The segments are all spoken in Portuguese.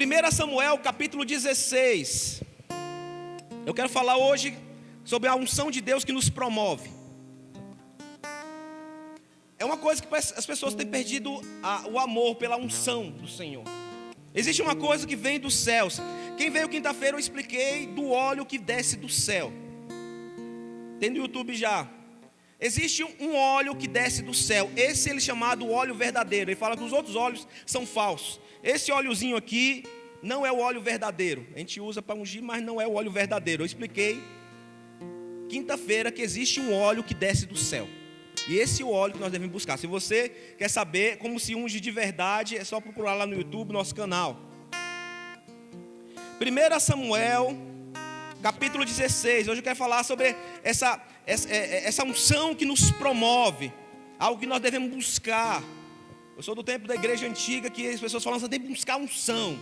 1 Samuel capítulo 16. Eu quero falar hoje sobre a unção de Deus que nos promove. É uma coisa que as pessoas têm perdido o amor pela unção do Senhor. Existe uma coisa que vem dos céus. Quem veio quinta-feira eu expliquei do óleo que desce do céu. Tem no YouTube já. Existe um óleo que desce do céu. Esse ele é chamado óleo verdadeiro. Ele fala que os outros óleos são falsos. Esse óleozinho aqui não é o óleo verdadeiro. A gente usa para ungir, mas não é o óleo verdadeiro. Eu expliquei quinta-feira que existe um óleo que desce do céu. E esse é o óleo que nós devemos buscar. Se você quer saber como se unge de verdade, é só procurar lá no YouTube, nosso canal. 1 Samuel, capítulo 16. Hoje eu quero falar sobre essa unção que nos promove. Algo que nós devemos buscar. Eu sou do tempo da igreja antiga que as pessoas falam que você tem que buscar unção.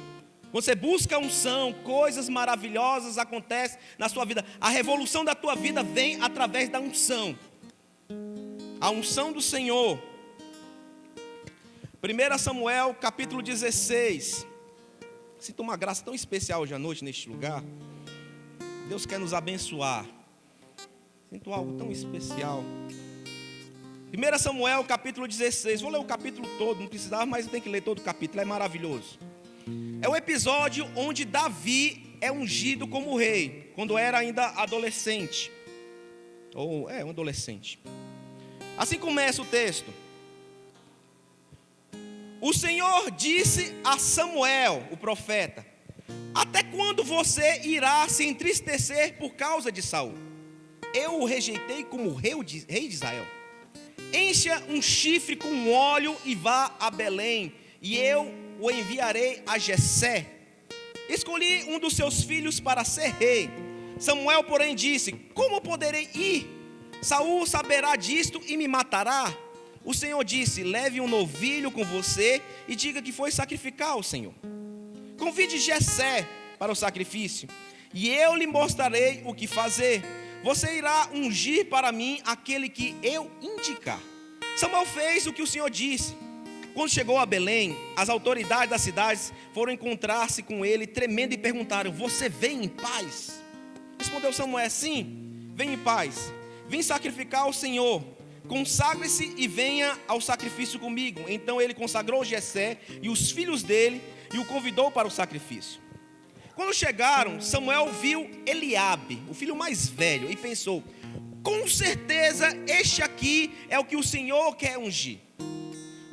Quando você busca unção, coisas maravilhosas acontecem na sua vida. A revolução da tua vida vem através da unção. A unção do Senhor. 1 Samuel capítulo 16. Sinto uma graça tão especial hoje à noite neste lugar. Deus quer nos abençoar. Sinto algo tão especial. 1 Samuel capítulo 16. Vou ler o capítulo todo, não precisava, mas eu tenho que ler todo o capítulo, é maravilhoso. É o episódio onde Davi é ungido como rei, quando era ainda adolescente. Um adolescente. Assim começa o texto. O Senhor disse a Samuel, o profeta: até quando você irá se entristecer por causa de Saul? Eu o rejeitei como rei de Israel. Encha um chifre com óleo e vá a Belém, e eu o enviarei a Jessé. Escolhi um dos seus filhos para ser rei. Samuel, porém, disse: como poderei ir? Saul saberá disto e me matará. O Senhor disse: leve um novilho com você e diga que foi sacrificar ao Senhor. Convide Jessé para o sacrifício, e eu lhe mostrarei o que fazer. Você irá ungir para mim aquele que eu indicar. Samuel fez o que o Senhor disse. Quando chegou a Belém, as autoridades das cidades foram encontrar-se com ele, tremendo, e perguntaram: você vem em paz? Respondeu Samuel: sim, vem em paz. Vim sacrificar ao Senhor. Consagre-se e venha ao sacrifício comigo. Então ele consagrou Jessé e os filhos dele e o convidou para o sacrifício. Quando chegaram, Samuel viu Eliabe, o filho mais velho, e pensou: com certeza este aqui é o que o Senhor quer ungir.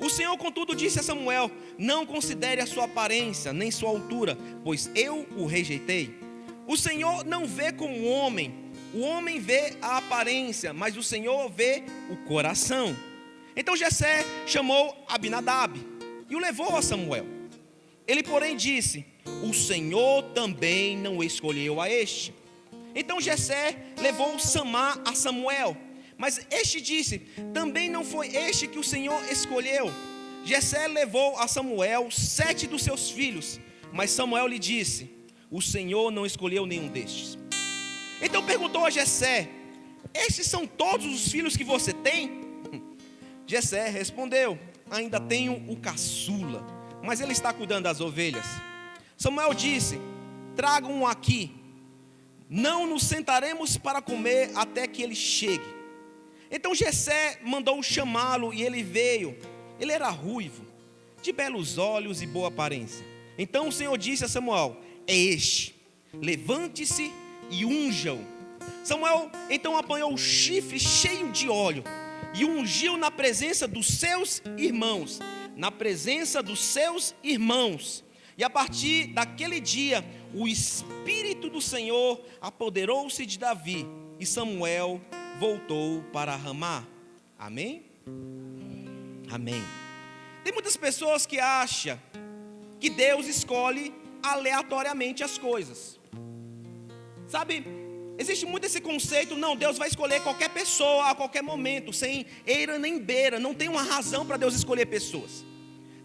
O Senhor, contudo, disse a Samuel: não considere a sua aparência, nem sua altura, pois eu o rejeitei. O Senhor não vê como um homem. O homem vê a aparência, mas o Senhor vê o coração. Então Jessé chamou Abinadab e o levou a Samuel. Ele, porém, disse: o Senhor também não escolheu a este. Então Jessé levou Samá a Samuel, mas este disse: também não foi este que o Senhor escolheu. Jessé levou a Samuel 7 dos seus filhos, mas Samuel lhe disse: o Senhor não escolheu nenhum destes. Então perguntou a Jessé: estes são todos os filhos que você tem? Jessé respondeu: ainda tenho o caçula, mas ele está cuidando das ovelhas. Samuel disse: tragam-o aqui. Não nos sentaremos para comer até que ele chegue. Então Jessé mandou chamá-lo e ele veio. Ele era ruivo, de belos olhos e boa aparência. Então o Senhor disse a Samuel: é este, levante-se e unja-o. Samuel então apanhou o chifre cheio de óleo e ungiu na presença dos seus irmãos. Na presença dos seus irmãos. E a partir daquele dia, o Espírito do Senhor apoderou-se de Davi, e Samuel voltou para Ramá. Amém? Amém. Tem muitas pessoas que acham que Deus escolhe aleatoriamente as coisas. Sabe, existe muito esse conceito: não, Deus vai escolher qualquer pessoa a qualquer momento, sem eira nem beira. Não tem uma razão para Deus escolher pessoas.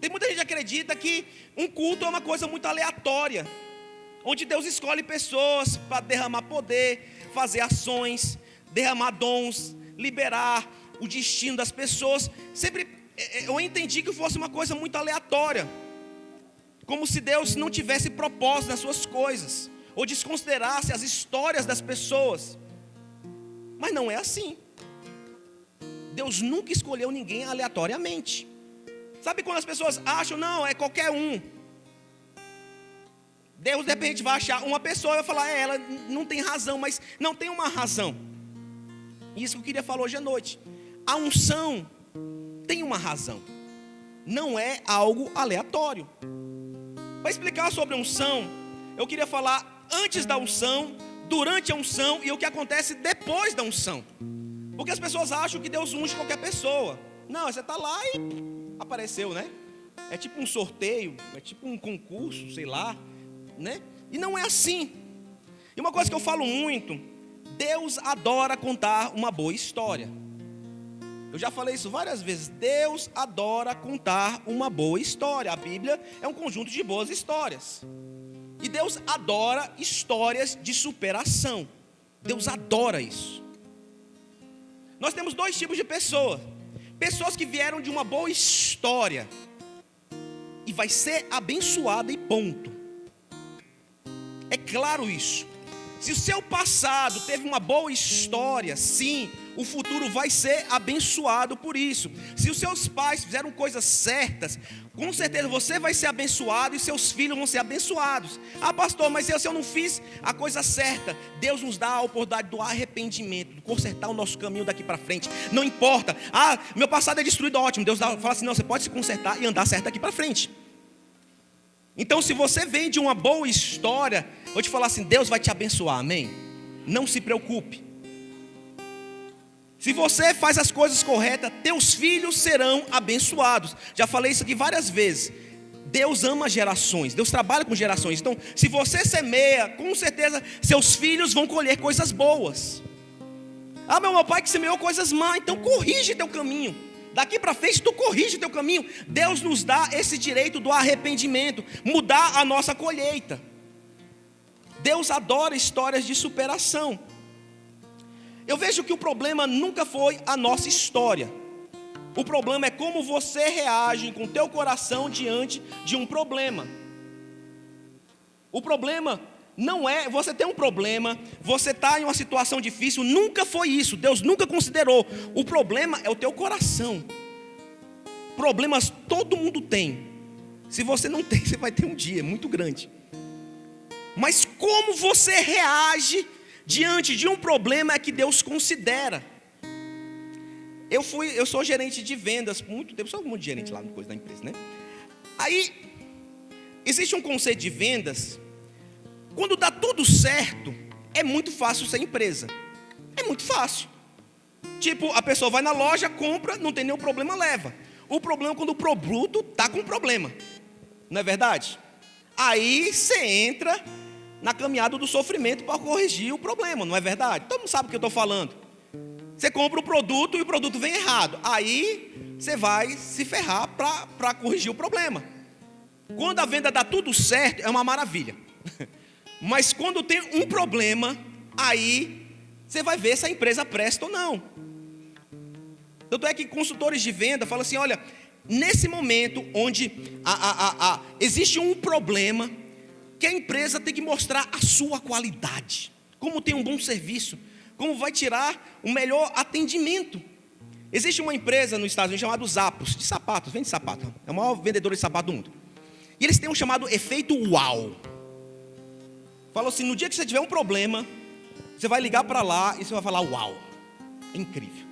Tem muita gente que acredita que um culto é uma coisa muito aleatória, onde Deus escolhe pessoas para derramar poder, fazer ações, derramar dons, liberar o destino das pessoas. Sempre eu entendi que fosse uma coisa muito aleatória. como se Deus não tivesse propósito nas suas coisas, ou desconsiderasse as histórias das pessoas. Mas não é assim. Deus nunca escolheu ninguém aleatoriamente. Sabe quando as pessoas acham, não, é qualquer um. Deus de repente vai achar uma pessoa e vai falar, ela não tem razão, mas não tem uma razão. Isso que eu queria falar hoje à noite. A unção tem uma razão. Não é algo aleatório. Para explicar sobre a unção, eu queria falar antes da unção, durante a unção e o que acontece depois da unção. Porque as pessoas acham que Deus unge qualquer pessoa. Não, você está lá e apareceu, né? É tipo um sorteio, é tipo um concurso, sei lá, né? E não é assim. E uma coisa que eu falo muito, Deus adora contar uma boa história. Eu já falei isso várias vezes. Deus adora contar uma boa história. A Bíblia é um conjunto de boas histórias. E Deus adora histórias de superação. Deus adora isso. Nós temos dois tipos de pessoas. Pessoas que vieram de uma boa história e vai ser abençoada e ponto. É claro isso. Se o seu passado teve uma boa história, sim, o futuro vai ser abençoado por isso. Se os seus pais fizeram coisas certas, com certeza você vai ser abençoado e seus filhos vão ser abençoados. Ah, pastor, mas se eu não fiz a coisa certa, Deus nos dá a oportunidade do arrependimento, de consertar o nosso caminho daqui para frente. Não importa. Ah, meu passado é destruído, ótimo. Deus fala assim, não, você pode se consertar e andar certo daqui para frente. Então, se você vem de uma boa história, eu vou te falar assim, Deus vai te abençoar, amém? Não se preocupe. Se você faz as coisas corretas, teus filhos serão abençoados. Já falei isso aqui várias vezes. Deus ama gerações, Deus trabalha com gerações. Então, se você semeia, com certeza, seus filhos vão colher coisas boas. Ah, meu pai que semeou coisas más, então corrige teu caminho. Daqui para frente tu corrige teu caminho. Deus nos dá esse direito do arrependimento, mudar a nossa colheita. Deus adora histórias de superação. Eu vejo que o problema nunca foi a nossa história. O problema é como você reage com o teu coração diante de um problema. O problema não é, você tem um problema, você está em uma situação difícil, nunca foi isso, Deus nunca considerou. O problema é o teu coração. Problemas todo mundo tem. Se você não tem, você vai ter um dia muito grande. Mas como você reage diante de um problema é que Deus considera. Eu sou gerente de vendas por muito tempo, sou muito gerente lá no coisa da empresa, né? Aí, existe um conceito de vendas. Quando dá tudo certo, é muito fácil ser empresa. É muito fácil. Tipo, a pessoa vai na loja, compra, não tem nenhum problema, leva. O problema é quando o produto está com problema. Não é verdade? Aí você entra na caminhada do sofrimento para corrigir o problema, não é verdade? Todo mundo sabe o que eu estou falando. Você compra o produto e o produto vem errado. Aí você vai se ferrar para corrigir o problema. Quando a venda dá tudo certo, é uma maravilha. Mas quando tem um problema, aí você vai ver se a empresa presta ou não. Tanto é que consultores de venda falam assim, olha, nesse momento onde existe um problema, que a empresa tem que mostrar a sua qualidade, como tem um bom serviço, como vai tirar o melhor atendimento. Existe uma empresa nos Estados Unidos chamada Zappos, de sapatos, vende sapato, é o maior vendedor de sapato do mundo. E eles têm um chamado efeito uau. Falou assim, no dia que você tiver um problema, você vai ligar para lá e você vai falar uau, é incrível.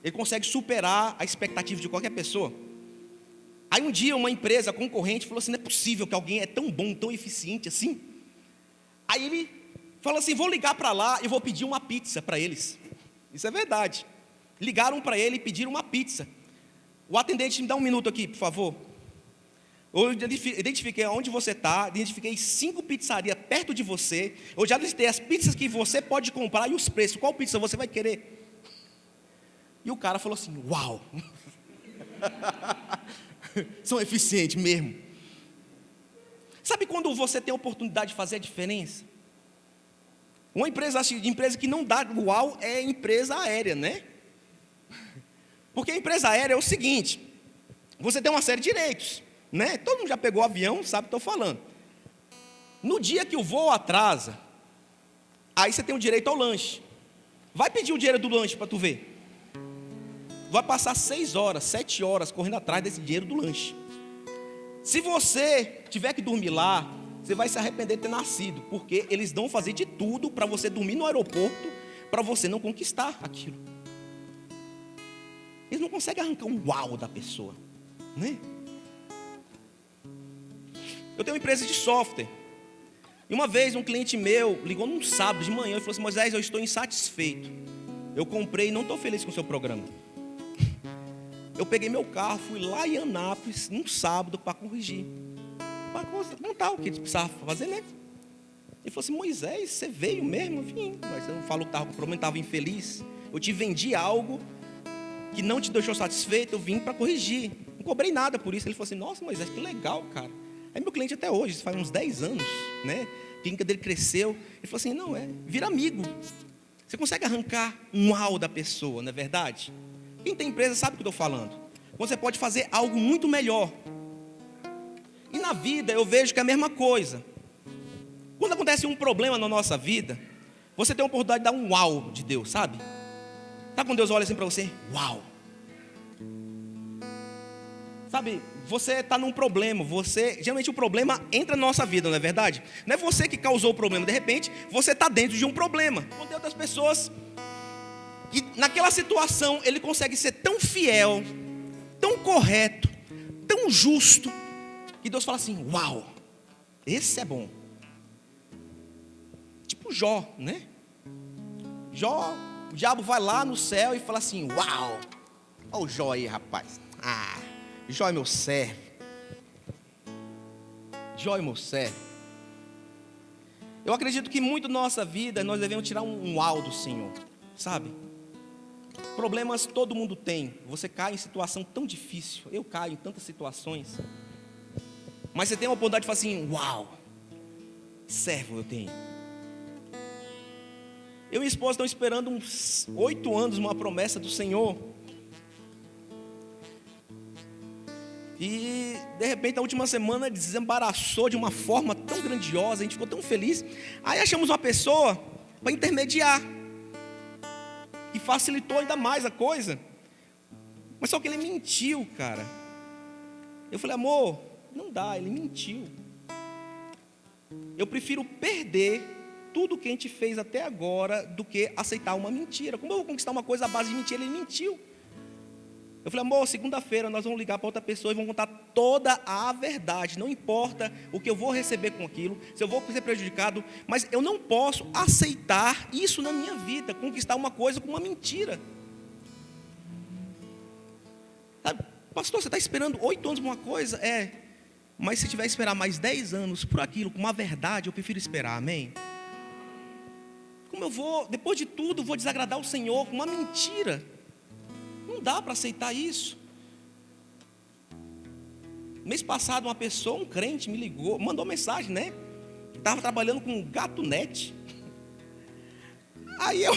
Ele consegue superar a expectativa de qualquer pessoa. Aí um dia uma empresa concorrente falou assim, não é possível que alguém é tão bom, tão eficiente assim. Aí ele falou assim, vou ligar para lá e vou pedir uma pizza para eles. Isso é verdade. Ligaram para ele e pediram uma pizza. O atendente, me dá um minuto aqui, por favor. Eu identifiquei onde você está, identifiquei 5 pizzarias perto de você. Eu já listei as pizzas que você pode comprar e os preços. Qual pizza você vai querer? E o cara falou assim, uau. São eficientes mesmo. Sabe quando você tem a oportunidade de fazer a diferença? Uma empresa que não dá uau é empresa aérea, né? Porque a empresa aérea é o seguinte, você tem uma série de direitos. né? Todo mundo já pegou o avião, sabe o que estou falando. No dia que o voo atrasa, aí você tem o direito ao lanche. Vai pedir o dinheiro do lanche para tu ver. Vai passar 6 horas, 7 horas correndo atrás desse dinheiro do lanche. Se você tiver que dormir lá, você vai se arrepender de ter nascido, porque eles vão fazer de tudo para você dormir no aeroporto, para você não conquistar aquilo. Eles não conseguem arrancar um uau da pessoa, né? Eu tenho uma empresa de software. E uma vez um cliente meu ligou num sábado de manhã e falou assim: Moisés, eu estou insatisfeito. Eu comprei e não estou feliz com o seu programa. Eu peguei meu carro, fui lá em Anápolis, num sábado, para corrigir. Para montar o que precisava fazer, né? Ele falou assim: Moisés, você veio mesmo? Eu vim, mas você não falou que o problema estava infeliz. Eu te vendi algo que não te deixou satisfeito, eu vim para corrigir. Não cobrei nada por isso. Ele falou assim: nossa, Moisés, que legal, cara. Aí meu cliente até hoje, isso faz uns 10 anos, né? A clínica dele cresceu. Ele falou assim: não, vira amigo. Você consegue arrancar um uau da pessoa, não é verdade? Quem tem empresa sabe o que eu estou falando. Você pode fazer algo muito melhor. E na vida eu vejo que é a mesma coisa. Quando acontece um problema na nossa vida, você tem a oportunidade de dar um uau de Deus, sabe? Sabe quando Deus olha assim para você? Uau! Sabe, você está num problema, geralmente o problema entra na nossa vida, não é verdade? Não é você que causou o problema, de repente você está dentro de um problema. Quando tem outras pessoas que naquela situação ele consegue ser tão fiel, tão correto, tão justo, que Deus fala assim: uau, esse é bom. Tipo Jó, né? Jó, o diabo vai lá no céu e fala assim: uau, olha o Jó aí, rapaz. Jó é meu servo. Jó é meu servo. Eu acredito que muito da nossa vida nós devemos tirar um uau do Senhor, sabe? Problemas todo mundo tem. Você cai em situação tão difícil. Eu caio em tantas situações. Mas você tem a oportunidade de falar assim: uau, servo eu tenho. Eu e minha esposa estamos esperando uns 8 anos uma promessa do Senhor. E de repente na última semana desembaraçou de uma forma tão grandiosa, a gente ficou tão feliz. Aí achamos uma pessoa para intermediar, e facilitou ainda mais a coisa. Mas só que ele mentiu, cara. Eu falei: amor, não dá, ele mentiu. Eu prefiro perder tudo que a gente fez até agora do que aceitar uma mentira. Como eu vou conquistar uma coisa à base de mentira? Ele mentiu. Eu falei: amor, segunda-feira nós vamos ligar para outra pessoa e vamos contar toda a verdade. Não importa o que eu vou receber com aquilo, se eu vou ser prejudicado, mas eu não posso aceitar isso na minha vida, conquistar uma coisa com uma mentira. Sabe, pastor, você está esperando 8 anos por uma coisa? Mas se tiver que esperar mais 10 anos por aquilo, com uma verdade, eu prefiro esperar, amém? Como eu vou, depois de tudo, vou desagradar o Senhor com uma mentira? Não dá para aceitar isso. Mês passado uma pessoa, um crente, me ligou, mandou mensagem, né? Estava trabalhando com Gato.net. Aí eu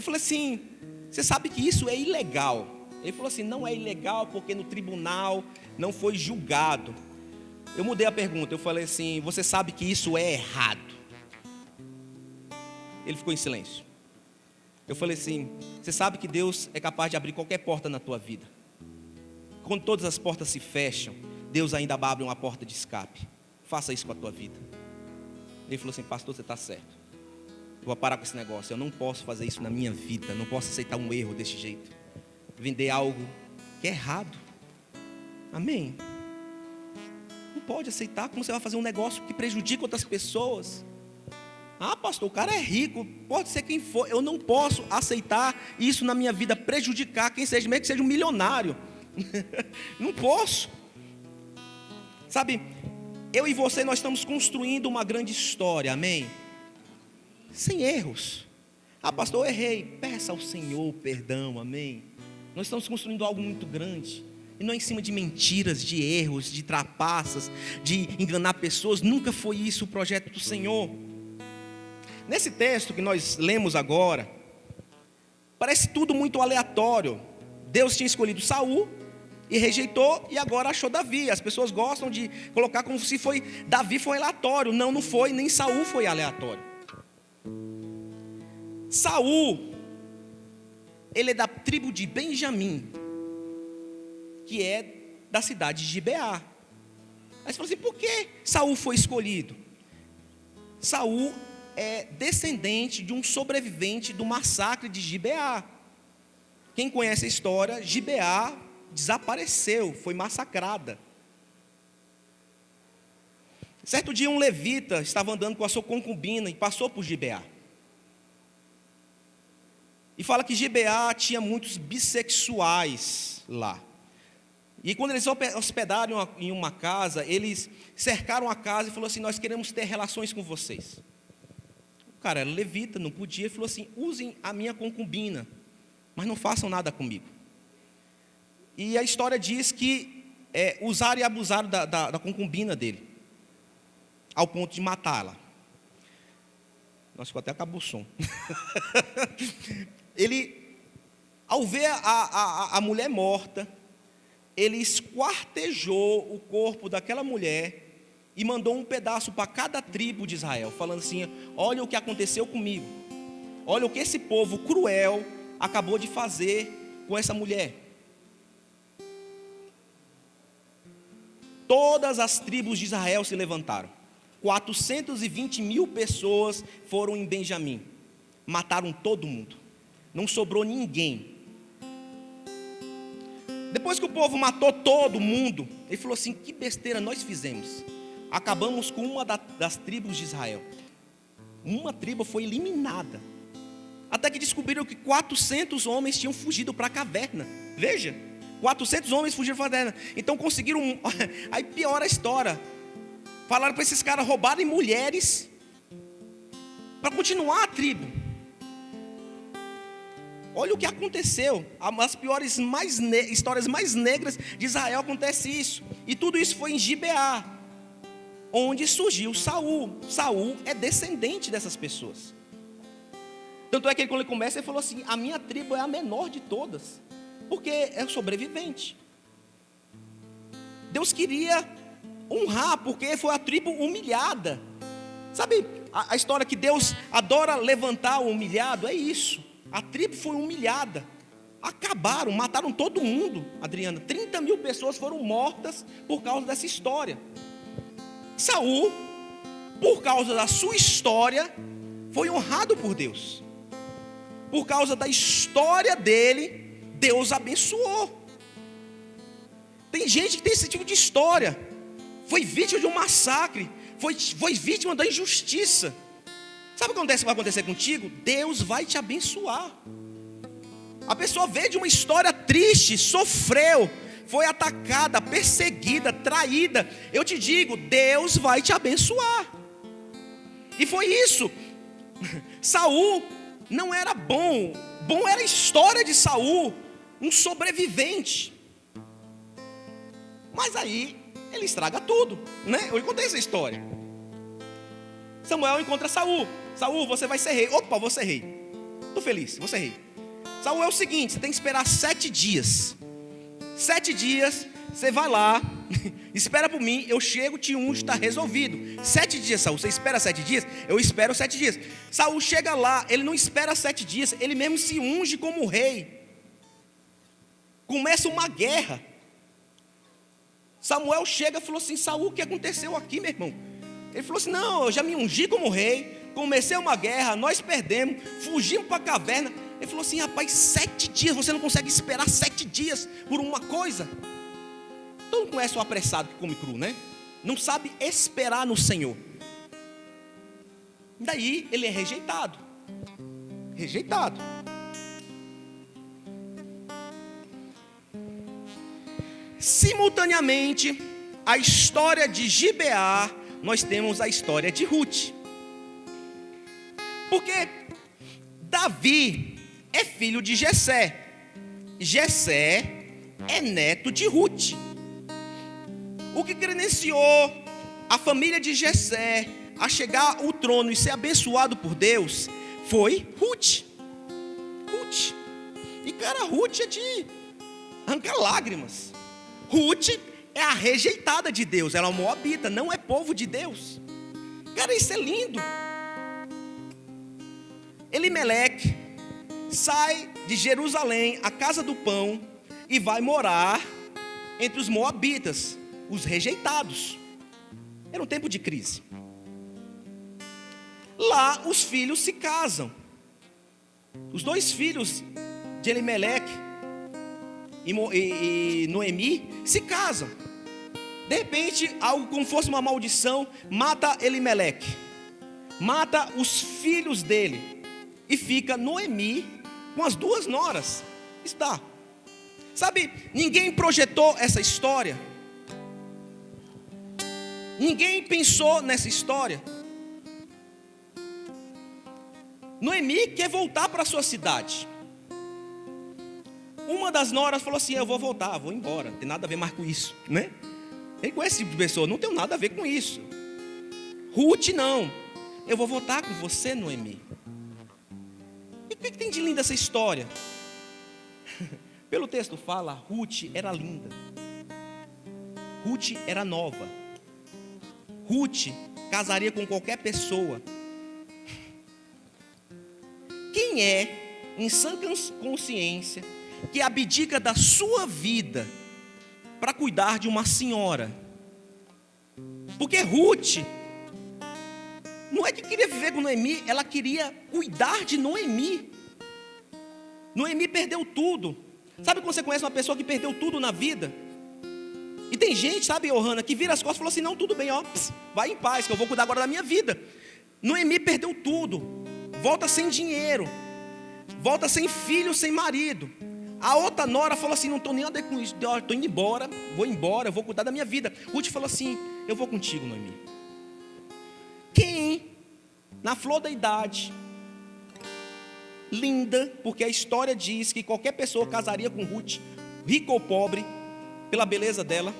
falei assim: você sabe que isso é ilegal? Ele falou assim: não é ilegal porque no tribunal não foi julgado. Eu mudei a pergunta, eu falei assim: você sabe que isso é errado? Ele ficou em silêncio. Eu falei assim: você sabe que Deus é capaz de abrir qualquer porta na tua vida. Quando todas as portas se fecham, Deus ainda abre uma porta de escape. Faça isso com a tua vida. Ele falou assim: pastor, você está certo. Eu vou parar com esse negócio. Eu não posso fazer isso na minha vida. Não posso aceitar um erro desse jeito. Vender algo que é errado. Amém? Não pode aceitar. Como você vai fazer um negócio que prejudica outras pessoas? Pastor, o cara é rico, pode ser quem for. Eu não posso aceitar isso na minha vida, prejudicar quem seja, mesmo que seja um milionário. Não posso. Sabe, eu e você, nós estamos construindo uma grande história, amém? Sem erros. Pastor, eu errei. Peça ao Senhor perdão, amém? Nós estamos construindo algo muito grande. E não é em cima de mentiras, de erros, de trapaças, de enganar pessoas. Nunca foi isso o projeto do Senhor. Nesse texto que nós lemos agora, parece tudo muito aleatório. Deus tinha escolhido Saul, E rejeitou e agora achou Davi. As pessoas gostam de colocar como se Davi foi aleatório. Não, não foi, nem Saul foi aleatório. Saul, ele é da tribo de Benjamim, que é da cidade de Gibeá. Aí você fala assim, por que Saul foi escolhido? Saul é descendente de um sobrevivente do massacre de Gibeá. Quem conhece a história, Gibeá desapareceu, foi massacrada. Certo dia um levita estava andando com a sua concubina e passou por Gibeá. E fala que Gibeá tinha muitos bissexuais lá. E quando eles hospedaram em uma casa, eles cercaram a casa e falaram assim, nós queremos ter relações com vocês. O cara era levita, não podia, e falou assim, usem a minha concubina, mas não façam nada comigo. E a história diz que usaram e abusaram da concubina dele, ao ponto de matá-la. Nossa, ficou até acabou o som. Ele, ao ver a mulher morta, ele esquartejou o corpo daquela mulher e mandou um pedaço para cada tribo de Israel, falando assim, olha o que aconteceu comigo, olha o que esse povo cruel acabou de fazer com essa mulher. Todas as tribos de Israel se levantaram, 420 mil pessoas foram em Benjamim, mataram todo mundo, não sobrou ninguém. Depois que o povo matou todo mundo, ele falou assim, que besteira nós fizemos, acabamos com uma das tribos de Israel, uma tribo foi eliminada, até que descobriram que 400 homens tinham fugido para a caverna, veja, 400 homens fugiram para a caverna, então conseguiram, aí piora a história, falaram para esses caras roubarem mulheres, para continuar a tribo. Olha o que aconteceu, as piores, histórias mais negras de Israel acontece isso, e tudo isso foi em Gibeá, onde surgiu Saul. Saul é descendente dessas pessoas, tanto é que quando ele começa, ele falou assim, a minha tribo é a menor de todas, porque é o sobrevivente. Deus queria honrar, porque foi a tribo humilhada, sabe, a história que Deus adora levantar o humilhado, é isso. A tribo foi humilhada, acabaram, mataram todo mundo, Adriana, 30 mil pessoas foram mortas por causa dessa história. Saul, por causa da sua história, foi honrado por Deus, por causa da história dele, Deus abençoou. Tem gente que tem esse tipo de história, foi vítima de um massacre, foi vítima da injustiça. Sabe o que vai acontecer contigo? Deus vai te abençoar. A pessoa veio de uma história triste, sofreu, foi atacada, perseguida, traída. Eu te digo, Deus vai te abençoar. E foi isso. Saul não era bom. Bom era a história de Saul, um sobrevivente. Mas aí ele estraga tudo, né? Eu contei essa história. Samuel encontra Saul. Saul, você vai ser rei. Opa, vou ser rei. Estou feliz, vou ser rei. Saul, é o seguinte, você tem que esperar 7 dias. 7 dias, você vai lá, espera por mim, eu chego, te unjo, está resolvido. 7 dias, Saul, você espera 7 dias? Eu espero 7 dias. Saul chega lá, ele não espera 7 dias, ele mesmo se unge como rei. Começa uma guerra. Samuel chega e falou assim, Saul, o que aconteceu aqui, meu irmão? Ele falou assim, não, eu já me ungi como rei, comecei uma guerra, nós perdemos, fugimos para a caverna. Ele falou assim, rapaz, 7 dias, você não consegue esperar 7 dias por uma coisa? Todo mundo conhece o apressado que come cru, né? Não sabe esperar no Senhor. Daí ele é rejeitado. Rejeitado. Simultaneamente, a história de Gibeá, nós temos a história de Ruth. Porque Davi é filho de Jessé. Jessé é neto de Ruth. O que credenciou a família de Jessé a chegar ao trono e ser abençoado por Deus foi Ruth. Ruth. E cara, Ruth é de arrancar lágrimas. Ruth é a rejeitada de Deus, ela é uma moabita, não é povo de Deus. Cara, isso é lindo. Elimeleque sai de Jerusalém, a casa do pão, e vai morar entre os moabitas, os rejeitados. Era um tempo de crise. Lá os filhos se casam. Os dois filhos de Elimeleque e Noemi se casam. De repente, algo como fosse uma maldição, mata Elimeleque, mata os filhos dele, e fica Noemi com as duas noras. Está. Sabe, ninguém projetou essa história. Ninguém pensou nessa história. Noemi quer voltar para a sua cidade. Uma das noras falou assim: eu vou voltar, vou embora, não tem nada a ver mais com isso, né? Ele conhece esse tipo de pessoa, não tem nada a ver com isso. Ruth não, eu vou voltar com você, Noemi. E o que tem de linda essa história? Pelo texto fala, Ruth era linda. Ruth era nova. Ruth casaria com qualquer pessoa. Quem é, em sã consciência, que abdica da sua vida para cuidar de uma senhora? Porque Ruth não é que queria viver com Noemi, ela queria cuidar de Noemi. Noemi perdeu tudo. Sabe quando você conhece uma pessoa que perdeu tudo na vida? E tem gente, sabe, Ohana, que vira as costas e fala assim: não, tudo bem, ó, vai em paz, que eu vou cuidar agora da minha vida. Noemi perdeu tudo, volta sem dinheiro, volta sem filho, sem marido. A outra nora falou assim: não estou nem a ver com isso, estou indo embora, eu vou cuidar da minha vida. Ruth falou assim: eu vou contigo, Noemi. Quem, na flor da idade, linda, porque a história diz que qualquer pessoa casaria com Ruth, rico ou pobre, pela beleza dela,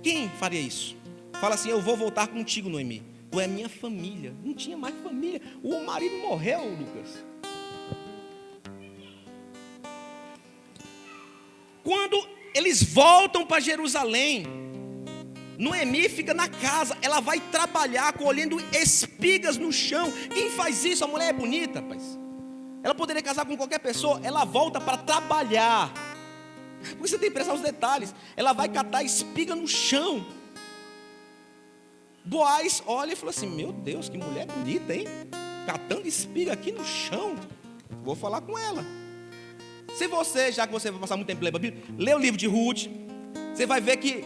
quem faria isso? Fala assim: eu vou voltar contigo, Noemi, tu é minha família. Não tinha mais família, o marido morreu, Lucas. Quando eles voltam para Jerusalém, Noemi fica na casa, ela vai trabalhar colhendo espigas no chão. Quem faz isso? A mulher é bonita, rapaz. Ela poderia casar com qualquer pessoa, ela volta para trabalhar. Porque você tem que prestar os detalhes. Ela vai catar espiga no chão. Boaz olha e fala assim: meu Deus, que mulher bonita, hein? Catando espiga aqui no chão. Vou falar com ela. Se você, já que você vai passar muito tempo lendo a Bíblia, lê o livro de Ruth, você vai ver que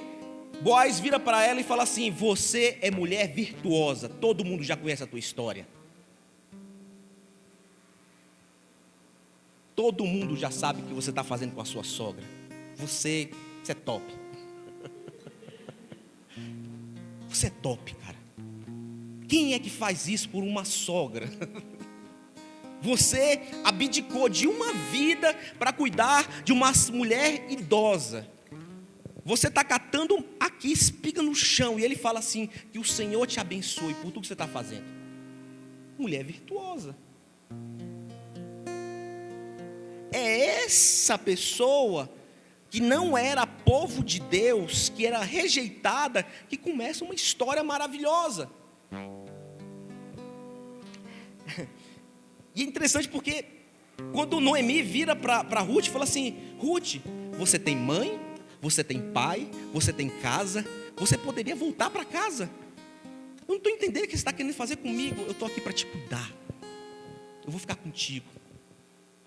Boaz vira para ela e fala assim: você é mulher virtuosa, todo mundo já conhece a tua história. Todo mundo já sabe o que você está fazendo com a sua sogra. Você é top. Você é top, cara. Quem é que faz isso por uma sogra? Você abdicou de uma vida para cuidar de uma mulher idosa. Você está catando aqui espiga no chão. E ele fala assim: que o Senhor te abençoe por tudo que você está fazendo. Mulher virtuosa. É essa pessoa que não era povo de Deus, que era rejeitada, que começa uma história maravilhosa. E é interessante porque quando Noemi vira para Ruth, fala assim: Ruth, você tem mãe, você tem pai, você tem casa, você poderia voltar para casa. Eu não estou entendendo o que você está querendo fazer comigo. Eu estou aqui para te cuidar. Eu vou ficar contigo.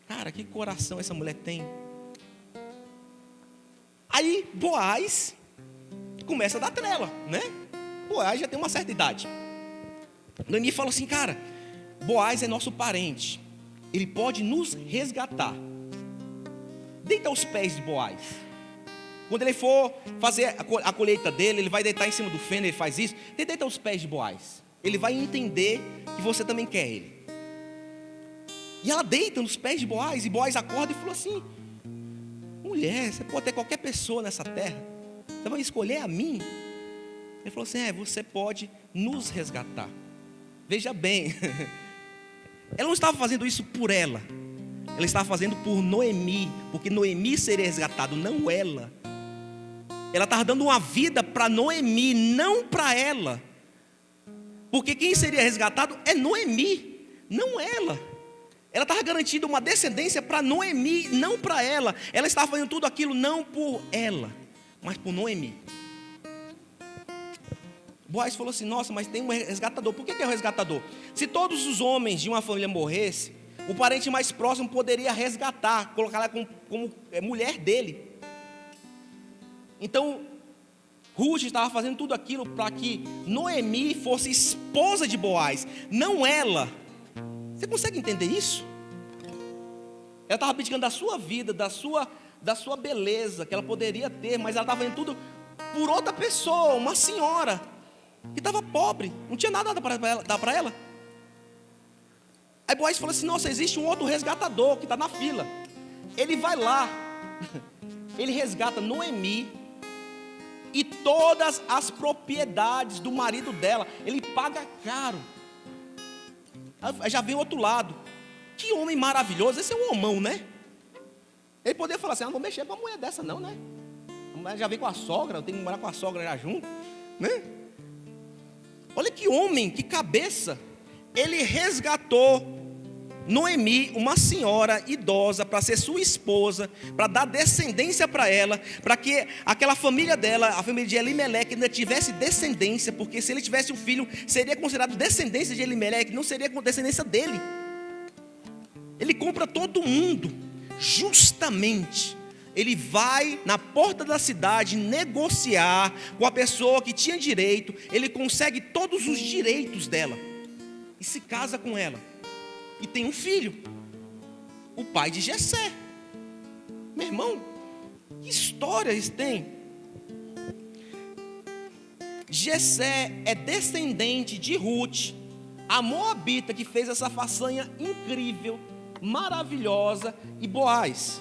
Cara, que coração essa mulher tem. Aí Boaz começa a dar trela, né? Boaz já tem uma certa idade. Noemi fala assim: cara, Boaz é nosso parente, ele pode nos resgatar. Deita aos pés de Boaz. Quando ele for fazer a colheita dele, ele vai deitar em cima do feno, ele faz isso. Deita aos pés de Boaz. Ele vai entender que você também quer ele. E ela deita nos pés de Boaz, e Boaz acorda e falou assim: mulher, você pode ter qualquer pessoa nessa terra, você vai escolher a mim? Ele falou assim: você pode nos resgatar. Veja bem, ela não estava fazendo isso por ela estava fazendo por Noemi, porque Noemi seria resgatado, não ela. Ela estava dando uma vida para Noemi, não para ela. Porque quem seria resgatado é Noemi, não ela. Ela estava garantindo uma descendência para Noemi, não para ela. Ela estava fazendo tudo aquilo não por ela, mas por Noemi. Boaz falou assim: nossa, mas tem um resgatador. Por que é o resgatador? Se todos os homens de uma família morressem, o parente mais próximo poderia resgatar, colocar ela como mulher dele. Então, Ruth estava fazendo tudo aquilo para que Noemi fosse esposa de Boaz, não ela. Você consegue entender isso? Ela estava abdicando da sua vida, da sua beleza, que ela poderia ter, mas ela estava fazendo tudo por outra pessoa, uma senhora, que estava pobre, não tinha nada para dar para ela. Aí Boaz falou assim: nossa, existe um outro resgatador que está na fila. Ele vai lá, ele resgata Noemi e todas as propriedades do marido dela, ele paga caro. Aí já vem o outro lado. Que homem maravilhoso, esse é um homão, né? Ele poderia falar assim: não vou mexer com uma mulher dessa não, né? A mulher já vem com a sogra, eu tenho que morar com a sogra já junto, né? Olha que homem, que cabeça. Ele resgatou Noemi, uma senhora idosa, para ser sua esposa, para dar descendência para ela, para que aquela família dela, a família de Elimeleque, ainda tivesse descendência, porque se ele tivesse um filho, seria considerado descendência de Elimeleque, não seria descendência dele. Ele compra todo mundo, justamente. Ele vai na porta da cidade negociar com a pessoa que tinha direito, ele consegue todos os direitos dela, e se casa com ela. E tem um filho, o pai de Jessé. Meu irmão, que história eles têm? Jessé é descendente de Ruth, a moabita que fez essa façanha incrível, maravilhosa, e Boaz.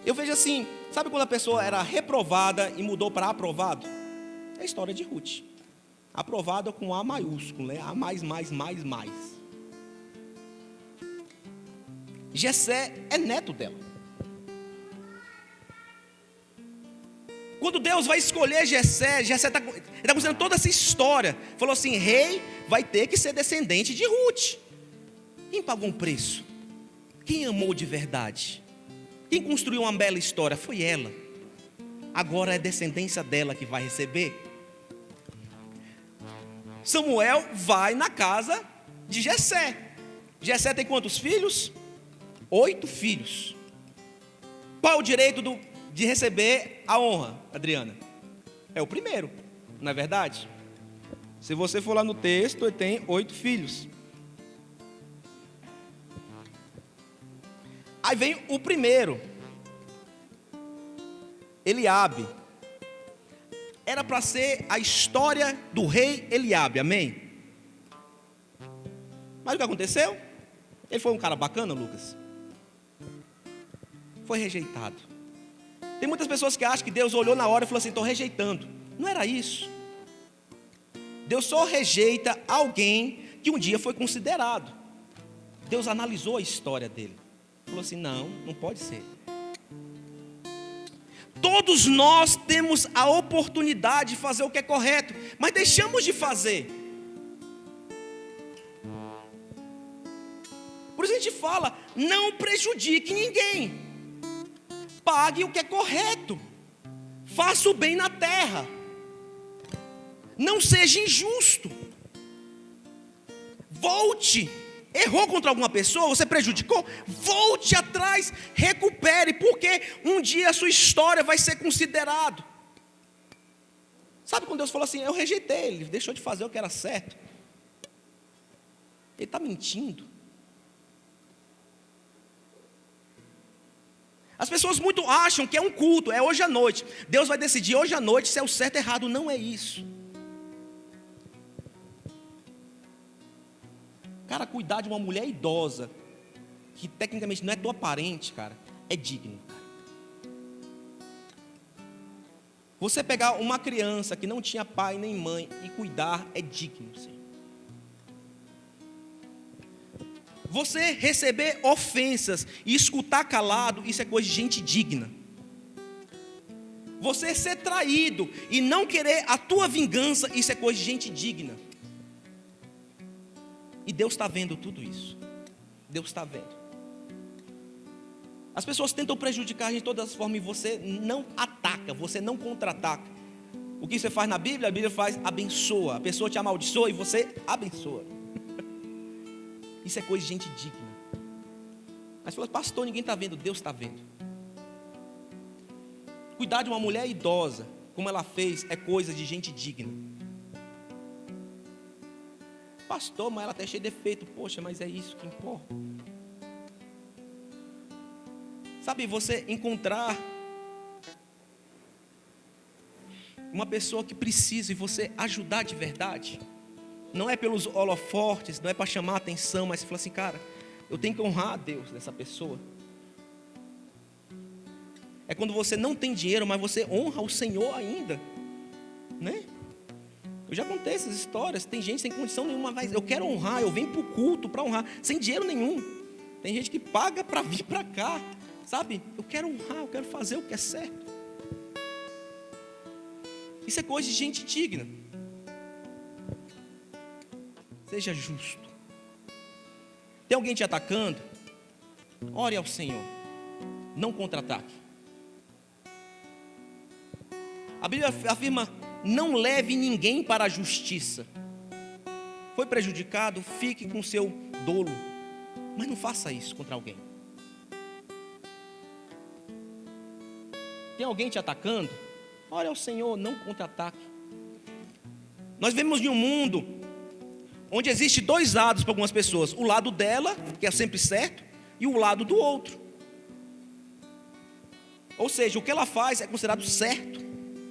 Eu vejo assim, sabe quando a pessoa era reprovada e mudou para aprovado? É a história de Ruth. Aprovada com A maiúsculo, né? A mais. Jessé é neto dela. Quando Deus vai escolher Jessé está considerando toda essa história. Falou assim: rei vai ter que ser descendente de Ruth. Quem pagou um preço? Quem amou de verdade? Quem construiu uma bela história? Foi ela. Agora é a descendência dela que vai receber. Samuel vai na casa de Jessé. Jessé tem quantos filhos? 8 filhos. Qual é o direito de receber a honra, Adriana? É o primeiro, não é verdade? Se você for lá no texto, ele tem 8 filhos. Aí vem o primeiro, Eliabe. Era para ser a história do rei Eliabe, amém? Mas o que aconteceu? Ele foi um cara bacana, Lucas? Foi rejeitado. Tem muitas pessoas que acham que Deus olhou na hora e falou assim: estou rejeitando. Não era isso. Deus só rejeita alguém que um dia foi considerado. Deus analisou a história dele. Falou assim: não pode ser. Todos nós temos a oportunidade de fazer o que é correto, mas deixamos de fazer. Por isso a gente fala: não prejudique ninguém. Pague o que é correto. Faça o bem na terra. Não seja injusto. Volte. Errou contra alguma pessoa, você prejudicou? Volte atrás, recupere, porque um dia a sua história vai ser considerado. Sabe quando Deus falou assim: eu rejeitei, ele deixou de fazer o que era certo. Ele está mentindo. As pessoas muito acham que é um culto, é hoje à noite. Deus vai decidir hoje à noite se é o certo ou errado. Não é isso. Cara, cuidar de uma mulher idosa, que tecnicamente não é tua parente, cara, é digno, cara. Você pegar uma criança que não tinha pai nem mãe e cuidar é digno, Senhor. Você receber ofensas e escutar calado, isso é coisa de gente digna. Você ser traído e não querer a tua vingança, isso é coisa de gente digna. E Deus está vendo tudo isso. Deus está vendo. As pessoas tentam prejudicar a gente de todas as formas e você não ataca, você não contra-ataca. O que você faz na Bíblia? A Bíblia faz abençoa. A pessoa te amaldiçoa e você abençoa. Isso é coisa de gente digna. Mas você fala, pastor, ninguém está vendo. Deus está vendo. Cuidar de uma mulher idosa, como ela fez, é coisa de gente digna. Pastor, mas ela está cheia de defeito. Poxa, mas é isso que importa. Sabe, você encontrar uma pessoa que precisa e você ajudar de verdade. Não é pelos holofortes, não é para chamar a atenção, mas você fala assim, cara, eu tenho que honrar a Deus dessa pessoa. É quando você não tem dinheiro, mas você honra o Senhor ainda, né? Eu já contei essas histórias. Tem gente sem condição nenhuma, mas eu quero honrar, eu venho para o culto para honrar, sem dinheiro nenhum. Tem gente que paga para vir para cá, sabe? Eu quero honrar, eu quero fazer o que é certo. Isso é coisa de gente digna. Seja justo. Tem alguém te atacando? Ore ao Senhor. Não contra-ataque. A Bíblia afirma, não leve ninguém para a justiça. Foi prejudicado? Fique com seu dolo. Mas não faça isso contra alguém. Tem alguém te atacando? Ore ao Senhor, não contra-ataque. Nós vivemos em um mundo onde existe dois lados para algumas pessoas. O lado dela, que é sempre certo, e o lado do outro. Ou seja, o que ela faz é considerado certo.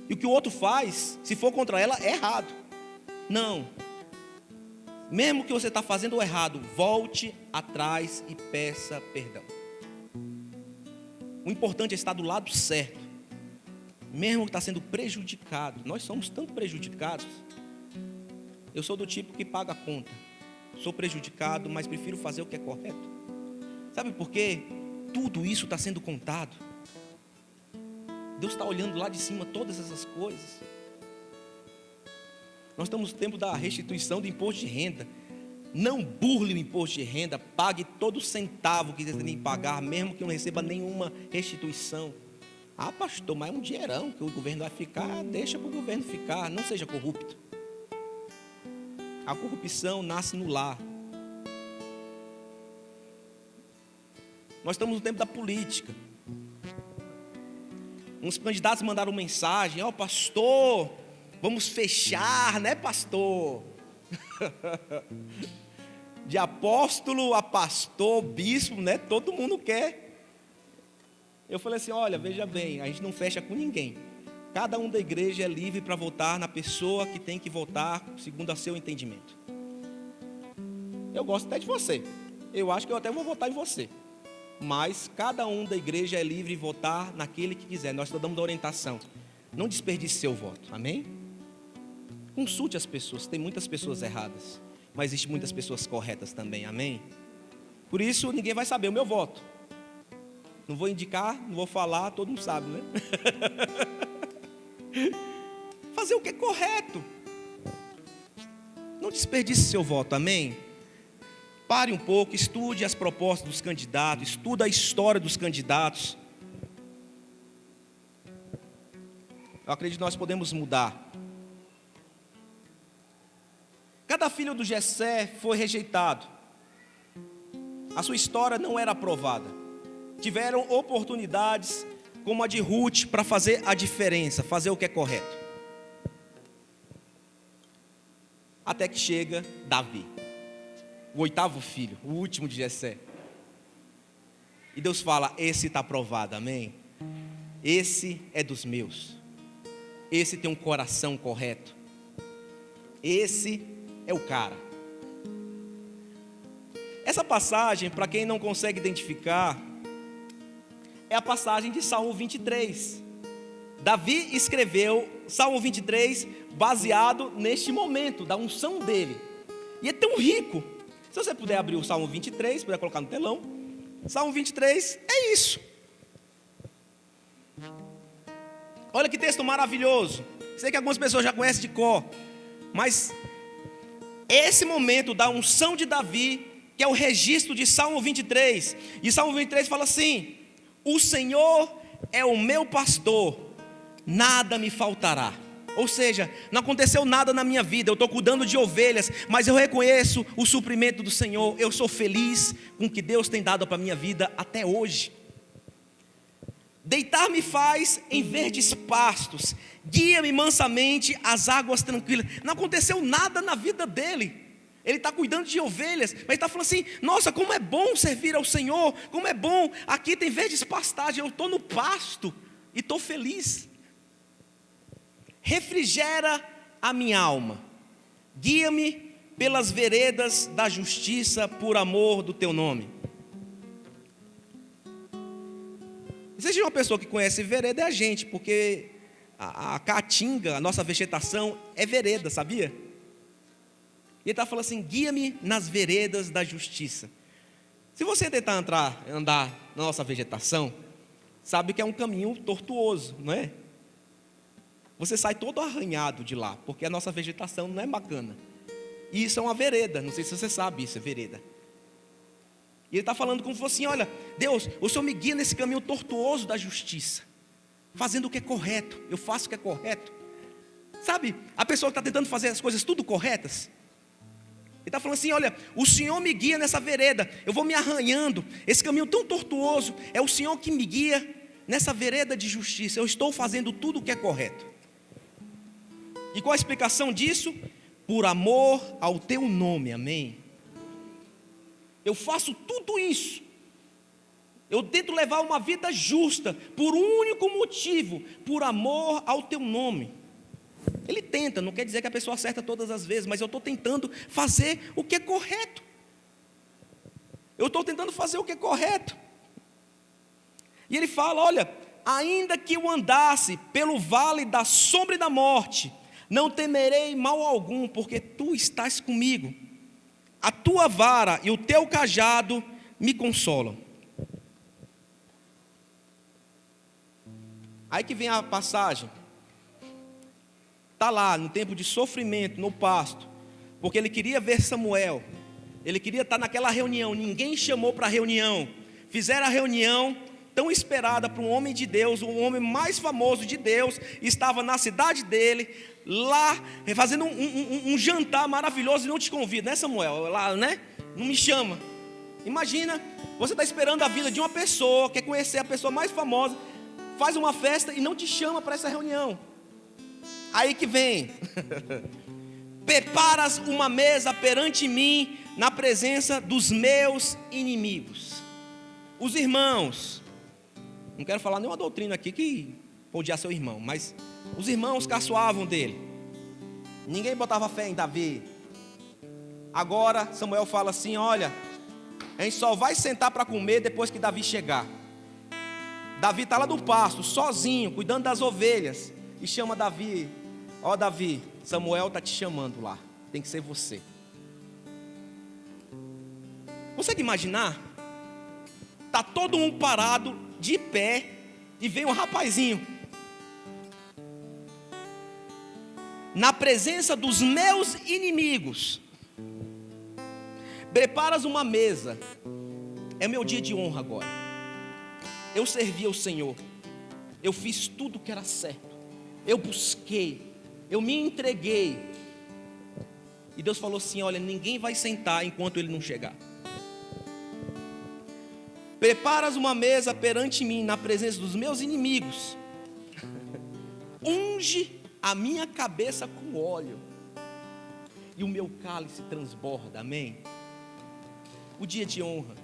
E o que o outro faz, se for contra ela, é errado. Não. Mesmo que você está fazendo o errado, volte atrás e peça perdão. O importante é estar do lado certo. Mesmo que está sendo prejudicado. Nós somos tanto prejudicados. Eu sou do tipo que paga a conta. Sou prejudicado, mas prefiro fazer o que é correto. Sabe por quê? Tudo isso está sendo contado. Deus está olhando lá de cima todas essas coisas. Nós estamos no tempo da restituição do imposto de renda. Não burle o imposto de renda. Pague todo centavo que você tem que pagar, mesmo que não receba nenhuma restituição. Ah, pastor, mas é um dinheirão que o governo vai ficar. Deixa para o governo ficar. Não seja corrupto. A corrupção nasce no lar. Nós estamos no tempo da política. Uns candidatos mandaram mensagem, pastor, vamos fechar, né, pastor? De apóstolo a pastor, bispo, né, todo mundo quer. Eu falei assim, olha, veja bem, a gente não fecha com ninguém. Cada um da igreja é livre para votar na pessoa que tem que votar, segundo a seu entendimento. Eu gosto até de você. Eu acho que eu até vou votar em você. Mas cada um da igreja é livre de votar naquele que quiser. Nós só damos orientação. Não desperdice seu voto, amém? Consulte as pessoas, tem muitas pessoas erradas, mas existem muitas pessoas corretas também, amém? Por isso ninguém vai saber o meu voto. Não vou indicar, não vou falar, todo mundo sabe, né? Fazer o que é correto. Não desperdice seu voto, amém? Pare um pouco, estude as propostas dos candidatos, estude a história dos candidatos. Eu acredito que nós podemos mudar. Cada filho do Jessé foi rejeitado. A sua história não era aprovada. Tiveram oportunidades como a de Ruth para fazer a diferença, fazer o que é correto. Até que chega Davi. O oitavo filho, o último de Jessé. E Deus fala, esse está aprovado, amém? Esse é dos meus. Esse tem um coração correto. Esse é o cara. Essa passagem, para quem não consegue identificar, é a passagem de Salmo 23. Davi escreveu Salmo 23 baseado neste momento da unção dele. E é tão rico. Se você puder abrir o Salmo 23, puder colocar no telão. Salmo 23 é isso. Olha que texto maravilhoso. Sei que algumas pessoas já conhecem de cor, mas esse momento da unção de Davi, que é o registro de Salmo 23, e Salmo 23 fala assim: o Senhor é o meu pastor, nada me faltará. Ou seja, não aconteceu nada na minha vida, eu estou cuidando de ovelhas, mas eu reconheço o suprimento do Senhor. Eu sou feliz com o que Deus tem dado para a minha vida até hoje. Deitar-me faz em verdes pastos, guia-me mansamente às águas tranquilas. Não aconteceu nada na vida dele. Ele está cuidando de ovelhas, mas está falando assim: nossa, como é bom servir ao Senhor, como é bom, aqui tem verdes pastagens, eu estou no pasto e estou feliz. Refrigera a minha alma, guia-me pelas veredas da justiça, por amor do teu nome. Existe uma pessoa que conhece vereda, é a gente, porque a caatinga, a nossa vegetação é vereda, sabia? E ele está falando assim: guia-me nas veredas da justiça. Se você tentar andar na nossa vegetação, sabe que é um caminho tortuoso, não é? Você sai todo arranhado de lá, porque a nossa vegetação não é bacana. E isso é uma vereda, não sei se você sabe isso, é vereda. E ele está falando como se fosse assim: olha, Deus, o Senhor me guia nesse caminho tortuoso da justiça, fazendo o que é correto, eu faço o que é correto. Sabe, a pessoa que está tentando fazer as coisas tudo corretas, ele está falando assim: olha, o Senhor me guia nessa vereda, eu vou me arranhando, esse caminho tão tortuoso, é o Senhor que me guia nessa vereda de justiça, eu estou fazendo tudo o que é correto. E qual a explicação disso? Por amor ao teu nome, amém? Eu faço tudo isso, eu tento levar uma vida justa, por um único motivo, por amor ao teu nome. Ele tenta, não quer dizer que a pessoa acerta todas as vezes, mas eu estou tentando fazer o que é correto. Eu estou tentando fazer o que é correto. E ele fala: olha, ainda que eu andasse pelo vale da sombra e da morte, não temerei mal algum, porque tu estás comigo. A tua vara e o teu cajado me consolam. Aí que vem a passagem. Está lá no tempo de sofrimento, no pasto, porque ele queria ver Samuel, ele queria estar naquela reunião, ninguém chamou para a reunião, fizeram a reunião tão esperada para um homem de Deus, o homem mais famoso de Deus, estava na cidade dele, lá, fazendo um jantar maravilhoso, e não te convida, né, Samuel? Lá, né? Não me chama. Imagina, você está esperando a vida de uma pessoa, quer conhecer a pessoa mais famosa, faz uma festa e não te chama para essa reunião. Aí que vem: preparas uma mesa perante mim, na presença dos meus inimigos. Os irmãos, não quero falar nenhuma doutrina aqui que odiar seu irmão, mas os irmãos caçoavam dele, ninguém botava fé em Davi. Agora Samuel fala assim: olha, a gente só vai sentar para comer depois que Davi chegar. Davi está lá no pasto, sozinho, cuidando das ovelhas, e chama Davi: ó Davi, Samuel está te chamando lá, tem que ser você. Consegue imaginar? Está todo mundo parado, de pé, e vem um rapazinho: na presença dos meus inimigos, preparas uma mesa. É meu dia de honra agora. Eu servi ao Senhor, eu fiz tudo que era certo, eu busquei, eu me entreguei. E Deus falou assim: olha, ninguém vai sentar enquanto ele não chegar. Preparas uma mesa perante mim, na presença dos meus inimigos. Unge a minha cabeça com óleo, e o meu cálice transborda, amém? O dia de honra.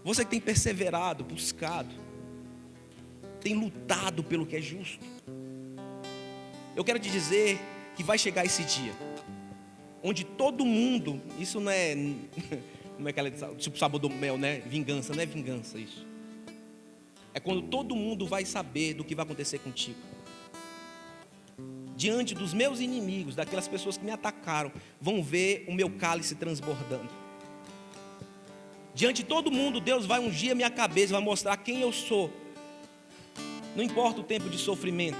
Você que tem perseverado, buscado, tem lutado pelo que é justo, eu quero te dizer que vai chegar esse dia, onde todo mundo, isso não é, como é que ela diz, tipo sabor do mel, né? Vingança, não é vingança isso. É quando todo mundo vai saber do que vai acontecer contigo. diante dos meus inimigos, daquelas pessoas que me atacaram, vão ver o meu cálice transbordando. Diante de todo mundo, Deus vai ungir a minha cabeça, vai mostrar quem eu sou. Não importa o tempo de sofrimento,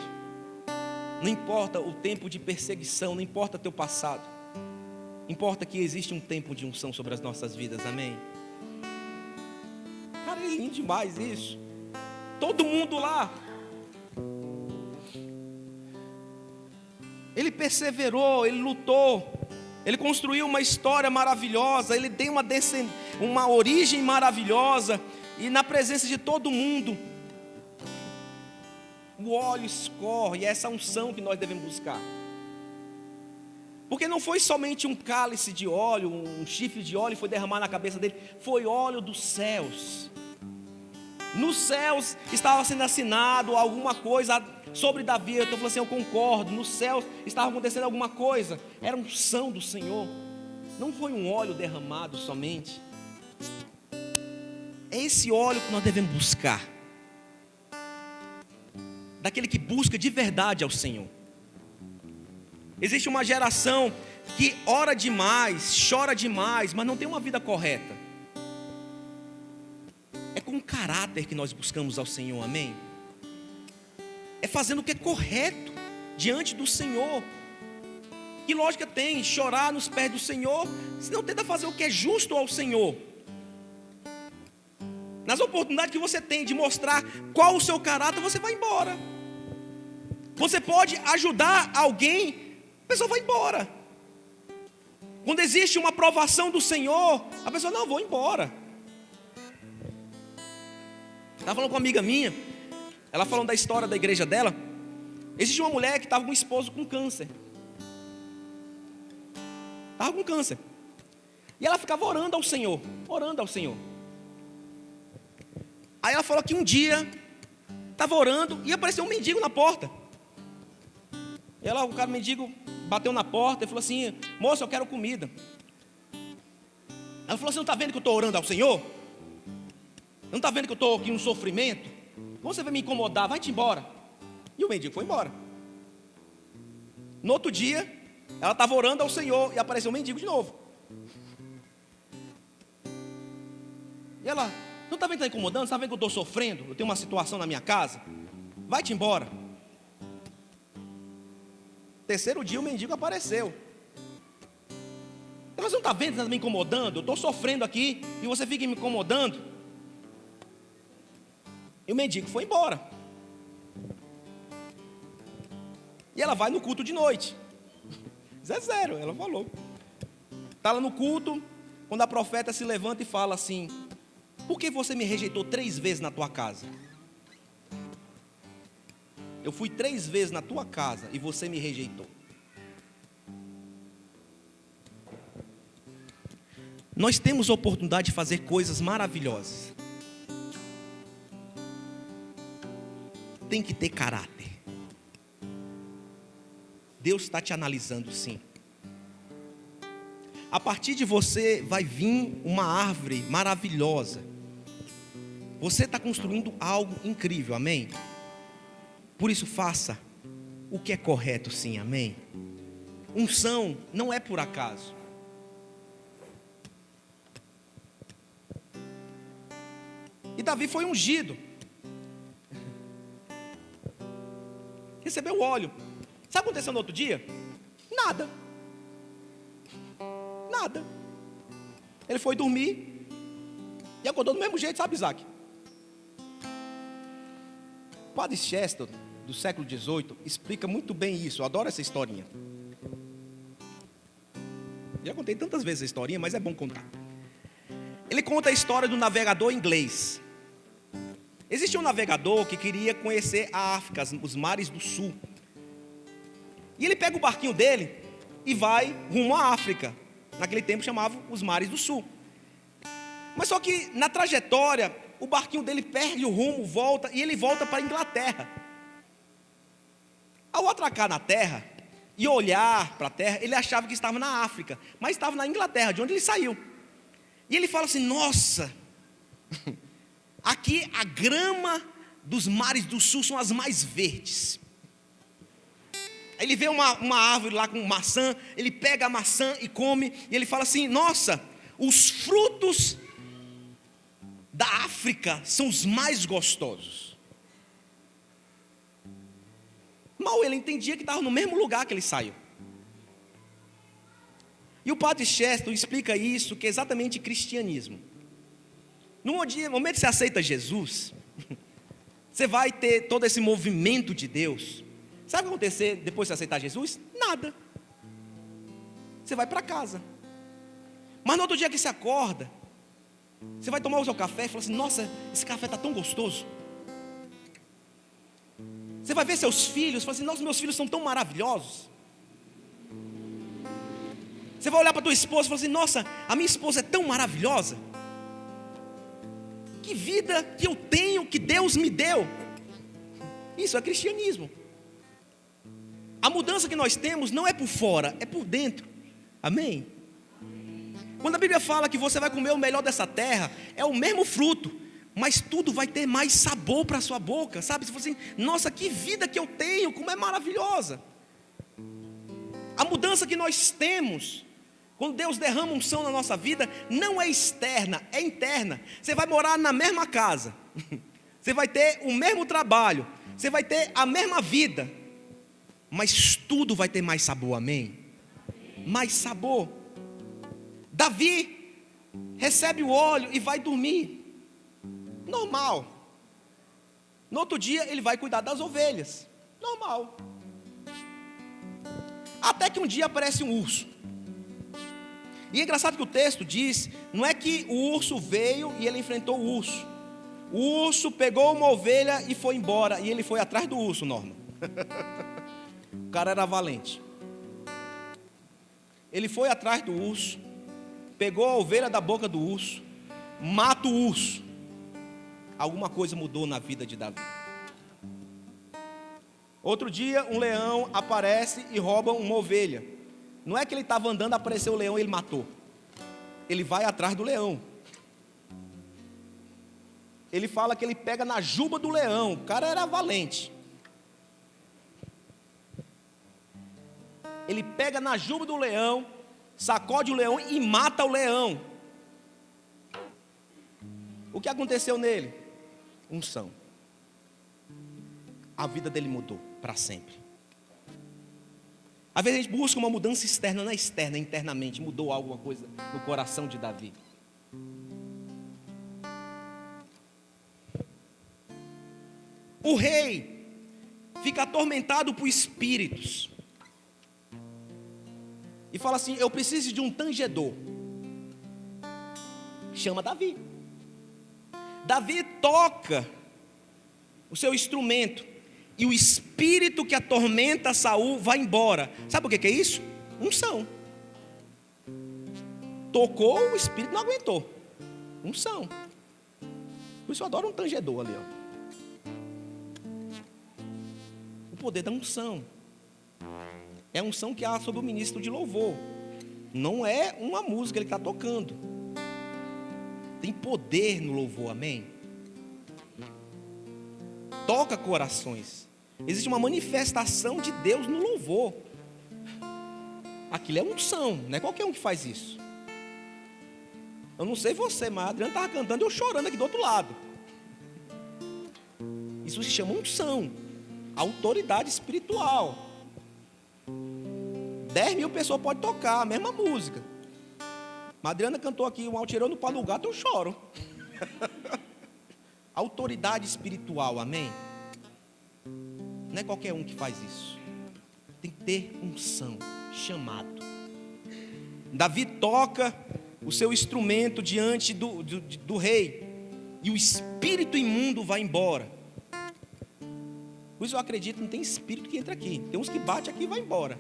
não importa o tempo de perseguição, não importa teu passado, importa que existe um tempo de unção sobre as nossas vidas, amém? Cara, é lindo demais isso. Todo mundo lá, ele perseverou, ele lutou, ele construiu uma história maravilhosa, ele tem uma origem maravilhosa, e na presença de todo mundo, o óleo escorre, e é essa unção que nós devemos buscar. Porque não foi somente um cálice de óleo, um chifre de óleo foi derramado na cabeça dele, foi óleo dos céus. Nos céus estava sendo assinado alguma coisa sobre Davi. Eu estou falando assim, eu concordo. Nos céus estava acontecendo alguma coisa, era unção do Senhor. Não foi um óleo derramado somente. É esse óleo que nós devemos buscar, daquele que busca de verdade ao Senhor. Existe uma geração que ora demais, chora demais, mas não tem uma vida correta. É com caráter que nós buscamos ao Senhor, amém? É fazendo o que é correto diante do Senhor. Que lógica tem chorar nos pés do Senhor, se não tenta fazer o que é justo ao Senhor? Nas oportunidades que você tem de mostrar qual o seu caráter, você vai embora. Você pode ajudar alguém, a pessoa vai embora. Quando existe uma aprovação do Senhor, a pessoa, não, vou embora. Estava falando com uma amiga minha, ela falando da história da igreja dela. Existe uma mulher que estava com um esposo com câncer. Estava com câncer. E ela ficava orando ao Senhor, orando ao Senhor. Aí ela falou que um dia estava orando e apareceu um mendigo na porta. O mendigo bateu na porta e falou assim: moça, eu quero comida. Ela falou assim: não está vendo que eu estou orando ao Senhor? Não está vendo que eu estou aqui em um sofrimento? Como você vai me incomodar? Vai-te embora. E o mendigo foi embora. No outro dia, ela estava orando ao Senhor e apareceu um mendigo de novo. E ela: não está vendo que está incomodando? Está vendo que eu estou sofrendo? Eu tenho uma situação na minha casa? Vai-te embora. Terceiro dia o mendigo apareceu. Mas não está vendo que está me incomodando? Eu estou sofrendo aqui e você fica me incomodando. E o mendigo foi embora. E ela vai no culto de noite. Zero, ela falou. Está lá no culto, quando a profeta se levanta e fala assim: por que você me rejeitou 3 vezes na tua casa? Eu fui 3 vezes na tua casa e você me rejeitou. Nós temos a oportunidade de fazer coisas maravilhosas. Tem que ter caráter. Deus está te analisando, sim. A partir de você vai vir uma árvore maravilhosa. Você está construindo algo incrível, amém? Por isso faça o que é correto, sim, amém? Unção não é por acaso. E Davi foi ungido. Recebeu o óleo. Sabe o que aconteceu no outro dia? Nada. Ele foi dormir e acordou do mesmo jeito, sabe, Isaac? O Padre Chester, do século XVIII, explica muito bem isso. Eu adoro essa historinha. Já contei tantas vezes essa historinha, mas é bom contar. Ele conta a história do navegador inglês. Existia um navegador que queria conhecer a África, os mares do sul. E ele pega o barquinho dele e vai rumo à África. Naquele tempo chamavam os mares do sul. Mas só que na trajetória, o barquinho dele perde o rumo, volta, e ele volta para a Inglaterra. Ao atracar na terra e olhar para a terra, ele achava que estava na África, mas estava na Inglaterra, de onde ele saiu. E ele fala assim: nossa, aqui a grama dos mares do sul são as mais verdes. Aí ele vê uma árvore lá com maçã, ele pega a maçã e come, e ele fala assim: nossa, os frutos da África são os mais gostosos. Mal ele entendia que estava no mesmo lugar que ele saiu. E o padre Chesterton explica isso, que é exatamente cristianismo. No momento que você aceita Jesus, você vai ter todo esse movimento de Deus. Sabe o que vai acontecer depois de você aceitar Jesus? Nada. Você vai para casa. Mas no outro dia que você acorda, você vai tomar o seu café e fala assim: nossa, esse café está tão gostoso. Você vai ver seus filhos e fala assim: nossa, meus filhos são tão maravilhosos. Você vai olhar para a tua esposa e falar assim: nossa, a minha esposa é tão maravilhosa. Que vida que eu tenho, que Deus me deu. Isso é cristianismo. A mudança que nós temos não é por fora, é por dentro. Amém? Quando a Bíblia fala que você vai comer o melhor dessa terra, é o mesmo fruto, mas tudo vai ter mais sabor para a sua boca, sabe? Você fala assim: nossa, que vida que eu tenho, como é maravilhosa. A mudança que nós temos, quando Deus derrama unção na nossa vida, não é externa, é interna. Você vai morar na mesma casa, você vai ter o mesmo trabalho, você vai ter a mesma vida, mas tudo vai ter mais sabor, amém? Mais sabor. Davi recebe o óleo e vai dormir, normal. No outro dia ele vai cuidar das ovelhas, normal. Até que um dia aparece um urso. E é engraçado que o texto diz, não é que o urso veio e ele enfrentou o urso. O urso pegou uma ovelha e foi embora, e ele foi atrás do urso, Norma. O cara era valente. Ele foi atrás do urso, pegou a ovelha da boca do urso, mata o urso. Alguma coisa mudou na vida de Davi. Outro dia um leão aparece e rouba uma ovelha. Não é que ele estava andando, apareceu o leão e ele matou. Ele vai atrás do leão. Ele fala que ele pega na juba do leão. O cara era valente. Ele pega na juba do leão, sacode o leão e mata o leão. O que aconteceu nele? Unção. A vida dele mudou para sempre. Às vezes a gente busca uma mudança externa, não é externa, é internamente. Mudou alguma coisa no coração de Davi. O rei fica atormentado por espíritos e fala assim: eu preciso de um tangedor. Chama Davi. Davi toca o seu instrumento e o espírito que atormenta Saul vai embora. Sabe o que é isso? Unção. Tocou, o espírito não aguentou. Unção. Por isso eu adoro um tangedor ali, ó. O poder da unção. É a unção que há sobre o ministro de louvor. Não é uma música que ele está tocando. Tem poder no louvor, amém? Toca corações. Existe uma manifestação de Deus no louvor. Aquilo é unção, não é qualquer um que faz isso. Eu não sei você, mas a Adriana estava cantando e eu chorando aqui do outro lado. Isso se chama unção, autoridade espiritual. 10.000 pessoas podem tocar a mesma música. A Adriana cantou aqui um altirando para o gato, eu choro. Autoridade espiritual, amém? Não é qualquer um que faz isso. Tem que ter unção, chamado. Davi toca o seu instrumento diante do rei, e o espírito imundo vai embora. Por isso eu acredito que não tem espírito que entra aqui. Tem uns que bate aqui e vai embora.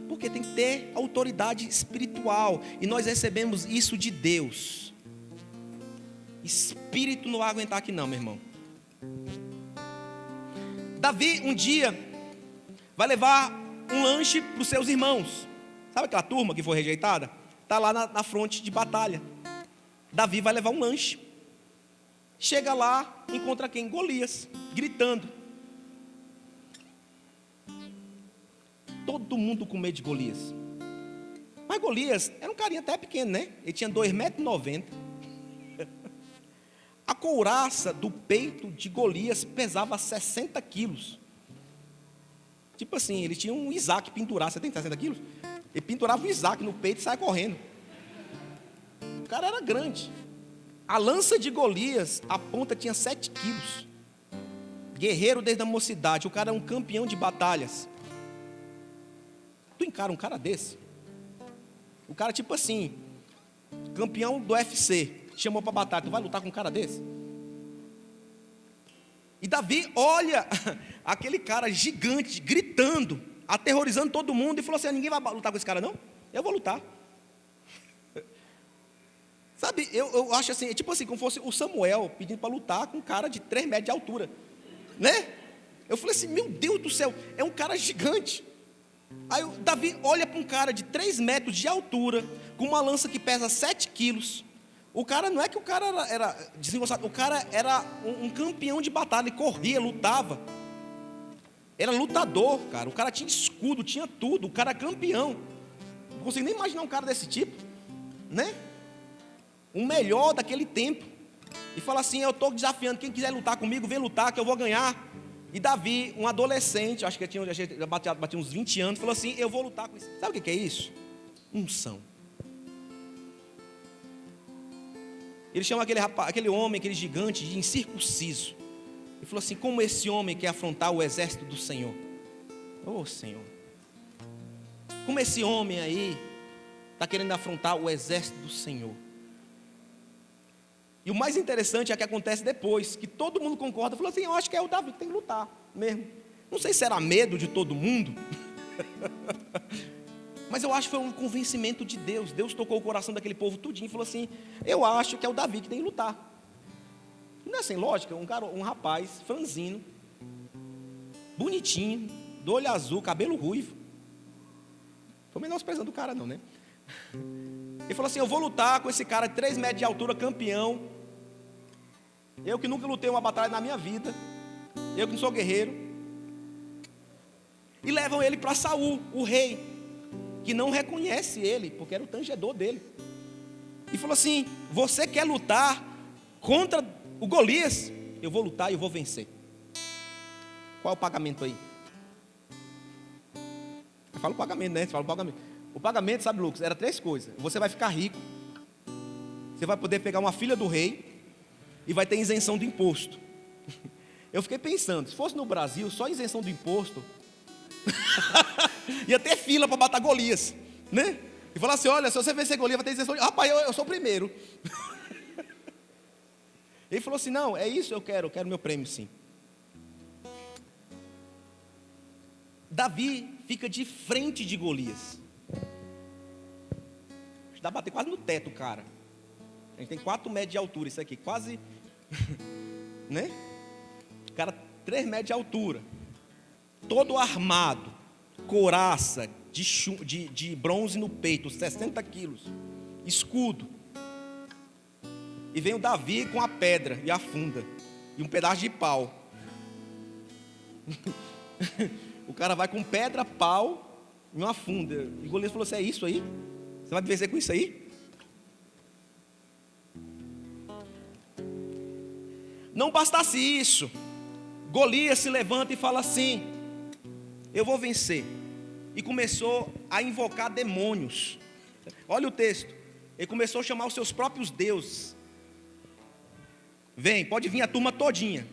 Porque tem que ter autoridade espiritual, e nós recebemos isso de Deus. Espírito não vai aguentar aqui não, meu irmão. Davi um dia vai levar um lanche para os seus irmãos. Sabe aquela turma que foi rejeitada? Está lá na fronte de batalha. Davi vai levar um lanche. Chega lá, encontra quem? Golias, gritando. todo mundo com medo de Golias. Mas Golias era um carinha até pequeno, né? Ele tinha 2,90 m. A couraça do peito de Golias pesava 60 quilos. Tipo assim, ele tinha um Isaac pendurado. Você tem 60 quilos? Ele pendurava o Isaac no peito e saia correndo. O cara era grande. A lança de Golias, a ponta tinha 7 quilos. Guerreiro desde a mocidade. O cara é um campeão de batalhas. Tu encara um cara desse? O cara tipo assim, campeão do UFC, chamou para batalha. Tu vai lutar com um cara desse? E Davi olha aquele cara gigante, gritando, aterrorizando todo mundo, e falou assim: ninguém vai lutar com esse cara não? Eu vou lutar. Sabe, eu acho assim, tipo assim, como fosse o Samuel pedindo para lutar com um cara de 3 metros de altura, né? Eu falei assim: meu Deus do céu, é um cara gigante. Aí o Davi olha para um cara de 3 metros de altura, com uma lança que pesa 7 quilos. O cara, não é que o cara era desengonçado, o cara era um campeão de batalha, ele corria, lutava. Era lutador, cara. O cara tinha escudo, tinha tudo, o cara era campeão. Não consigo nem imaginar um cara desse tipo, né? O melhor daquele tempo. E fala assim: eu estou desafiando, quem quiser lutar comigo, vem lutar que eu vou ganhar. E Davi, um adolescente, acho que ele tinha batido uns 20 anos, falou assim: eu vou lutar com isso. Sabe o que é isso? Unção. Ele chama aquele homem, aquele gigante, de incircunciso. Ele falou assim: como esse homem quer afrontar o exército do Senhor? Oh Senhor, como esse homem aí está querendo afrontar o exército do Senhor? E o mais interessante é o que acontece depois, que todo mundo concorda, falou assim: eu acho que é o Davi que tem que lutar mesmo. Não sei se era medo de todo mundo, mas eu acho que foi um convencimento de Deus. Deus tocou o coração daquele povo tudinho e falou assim: eu acho que é o Davi que tem que lutar. Não é sem lógica, um rapaz franzino, bonitinho, do olho azul, cabelo ruivo. Foi menosprezando o cara não, né? Ele falou assim: eu vou lutar com esse cara de 3 metros de altura, campeão. Eu que nunca lutei uma batalha na minha vida, eu que não sou guerreiro. E levam ele para Saul, o rei, que não reconhece ele, porque era o tangedor dele. E falou assim: você quer lutar contra o Golias? Eu vou lutar e eu vou vencer. Qual é o pagamento aí? Eu falo o pagamento, né? Você fala o pagamento. O pagamento, sabe, Lucas, era 3 coisas. Você vai ficar rico, você vai poder pegar uma filha do rei e vai ter isenção do imposto. Eu fiquei pensando, se fosse no Brasil, só isenção do imposto, ia ter fila para matar Golias, né? E falar assim: olha, se você vencer Golias, vai ter isenção. Rapaz, eu sou o primeiro. Ele falou assim: não, é isso, eu quero meu prêmio sim. Davi fica de frente de Golias. Dá para bater quase no teto, cara. A gente tem 4 metros de altura, isso aqui, quase, né? Cara, 3 metros de altura, todo armado, couraça de bronze no peito, 60 quilos, escudo. E vem o Davi com a pedra e a funda, e um pedaço de pau. O cara vai com pedra, pau e uma funda. E Golias falou assim: é isso aí? Você vai me vencer com isso aí? Não bastasse isso, Golias se levanta e fala assim: eu vou vencer. E começou a invocar demônios. Olha o texto. Ele começou a chamar os seus próprios deuses. Vem, pode vir a turma todinha.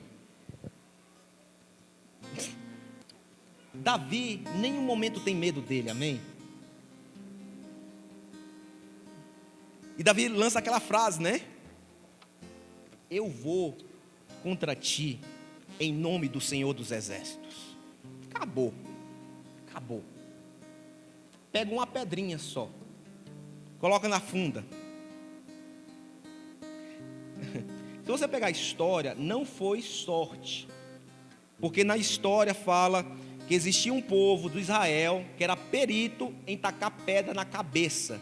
Davi, nenhum momento tem medo dele, amém? E Davi lança aquela frase, né? Eu vou contra ti, em nome do Senhor dos Exércitos. Acabou. Pega uma pedrinha só, coloca na funda. Se você pegar a história, não foi sorte, porque na história fala que existia um povo do Israel que era perito em tacar pedra na cabeça,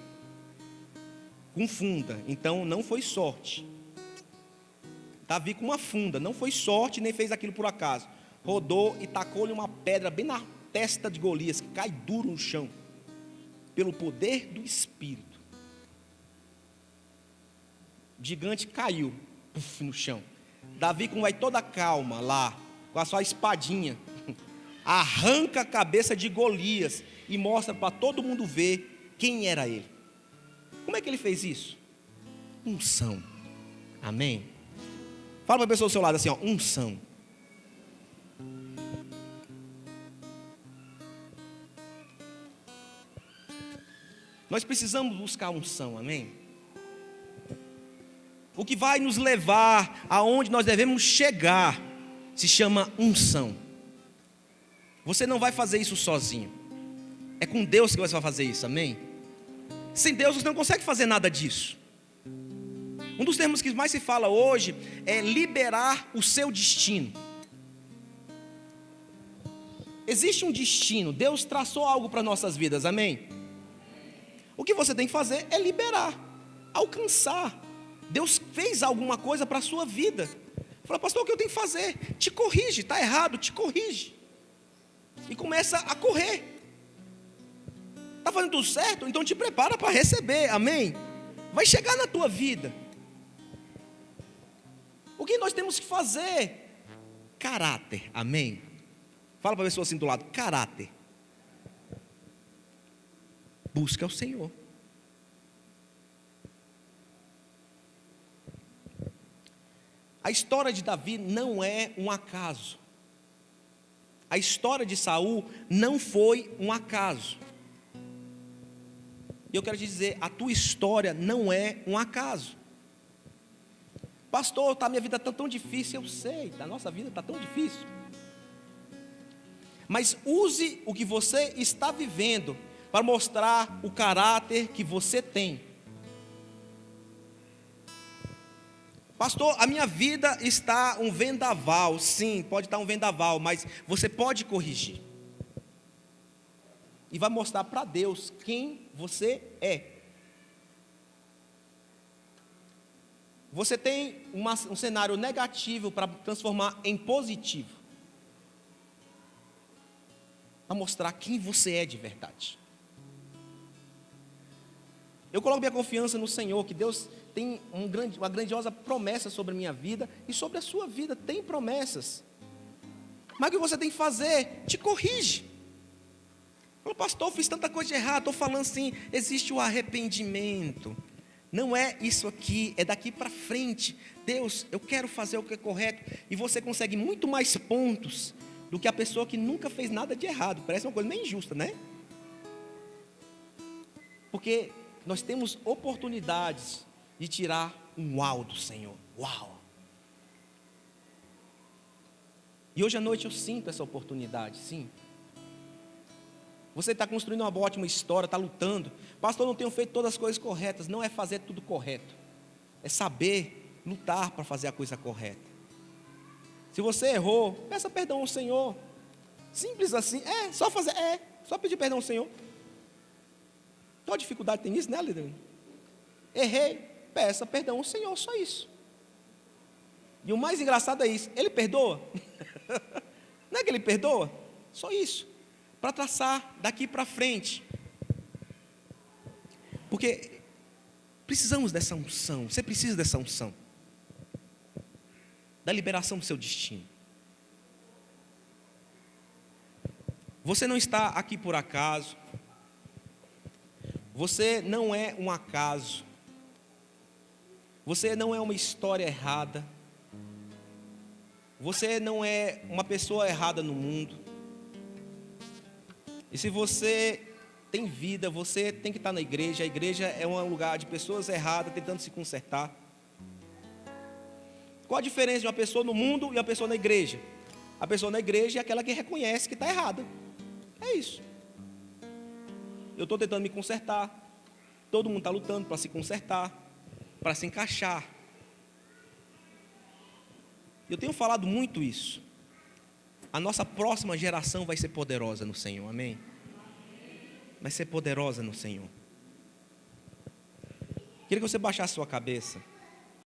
com funda. Então não foi sorte. Davi com uma funda, não foi sorte, nem fez aquilo por acaso. Rodou e tacou-lhe uma pedra bem testa de Golias, que cai duro no chão, pelo poder do Espírito. O gigante caiu no chão. Davi, com vai toda calma lá, com a sua espadinha, arranca a cabeça de Golias e mostra para todo mundo ver quem era ele. Como é que ele fez isso? Unção. Amém? Fala para a pessoa do seu lado assim, ó, unção. Nós precisamos buscar unção, amém? O que vai nos levar aonde nós devemos chegar se chama unção. Você não vai fazer isso sozinho. É com Deus que você vai fazer isso, amém? Sem Deus você não consegue fazer nada disso. Um dos termos que mais se fala hoje é liberar o seu destino. Existe um destino, Deus traçou algo para nossas vidas, amém? O que você tem que fazer é liberar, alcançar. Deus fez alguma coisa para a sua vida. Fala, pastor, o que eu tenho que fazer? Te corrige, está errado, te corrige. E começa a correr. Está fazendo tudo certo? Então te prepara para receber, amém? Vai chegar na tua vida. O que nós temos que fazer? Caráter, amém? Fala para a pessoa assim do lado, caráter. Busca o Senhor. A história de Davi não é um acaso. A história de Saul não foi um acaso. E eu quero te dizer, a tua história não é um acaso. Pastor, minha vida está tão difícil, eu sei, a nossa vida está tão difícil. Mas use o que você está vivendo para mostrar o caráter que você tem. Pastor, a minha vida está um vendaval. Sim, pode estar um vendaval, mas você pode corrigir. E vai mostrar para Deus quem você é. Você tem um cenário negativo para transformar em positivo. Para mostrar quem você é de verdade. Eu coloco minha confiança no Senhor, que Deus tem uma grandiosa promessa sobre a minha vida e sobre a sua vida, tem promessas. Mas o que você tem que fazer? Te corrige. Fala, pastor, eu fiz tanta coisa de errado, estou falando assim, existe o arrependimento. Não é isso aqui, é daqui para frente. Deus, eu quero fazer o que é correto. E você consegue muito mais pontos do que a pessoa que nunca fez nada de errado. Parece uma coisa meio injusta, né? Porque nós temos oportunidades de tirar um uau do Senhor. Uau! E hoje à noite eu sinto essa oportunidade, sim. Você está construindo uma ótima história, está lutando. Pastor, eu não tenho feito todas as coisas corretas. Não é fazer tudo correto. É saber lutar para fazer a coisa correta. Se você errou, peça perdão ao Senhor. Simples assim. Só pedir perdão ao Senhor. Qual dificuldade tem nisso, né, líder? Errei, peça perdão ao Senhor, só isso. E o mais engraçado é isso, Ele perdoa? Não é que Ele perdoa? Só isso. Para traçar daqui para frente. Porque precisamos dessa unção, você precisa dessa unção. Da liberação do seu destino. Você não está aqui por acaso. Você não é um acaso. Você não é uma história errada. Você não é uma pessoa errada no mundo. E se você tem vida, você tem que estar na igreja. A igreja é um lugar de pessoas erradas tentando se consertar. Qual a diferença de uma pessoa no mundo e uma pessoa na igreja? A pessoa na igreja é aquela que reconhece que está errada. É isso. Eu estou tentando me consertar. Todo mundo está lutando para se consertar, para se encaixar. Eu tenho falado muito isso. A nossa próxima geração vai ser poderosa no Senhor, amém? Vai ser poderosa no Senhor. Queria que você baixasse a sua cabeça.